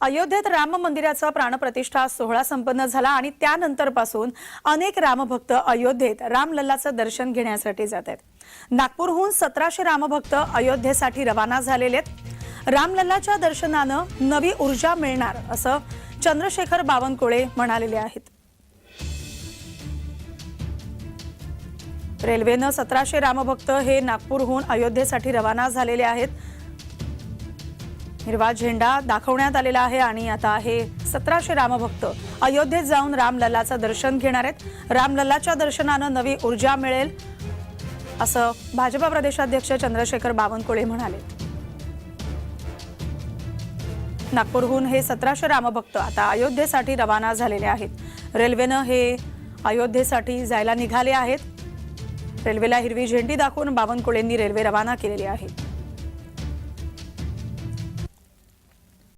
अयोध्येत राम मंदिराचा प्राणप्रतिष्ठा सोहळा संपन्न झाला आणि त्यानंतरपासून अनेक रामभक्त अयोध्येत रामलल्लाचं दर्शन घेण्यासाठी जात आहेत. नागपूरहून 1700 रामभक्त अयोध्येसाठी रवाना झालेले आहेत. रामलल्लाच्या दर्शनानं नवी ऊर्जा मिळणार असं चंद्रशेखर बावनकुळे म्हणालेले आहेत. रेल्वेनं 1700 रामभक्त हे नागपूरहून अयोध्येसाठी रवाना झालेले आहेत. हिरवा झेंडा दाखवण्यात आलेला आहे आणि आता हे 1700 रामभक्त अयोध्येत जाऊन रामलल्लाचं दर्शन घेणार आहेत. रामलल्लाच्या दर्शनानं नवी ऊर्जा मिळेल असं भाजपा प्रदेशाध्यक्ष चंद्रशेखर बावनकुळे म्हणाले. नागपूरहून हे 1700 रामभक्त आता अयोध्येसाठी रवाना झालेले आहेत. रेल्वेनं हे अयोध्येसाठी जायला निघाले आहेत. रेल्वेला हिरवी झेंडी दाखवून बावनकुळेंनी रेल्वे रवाना केलेली आहे.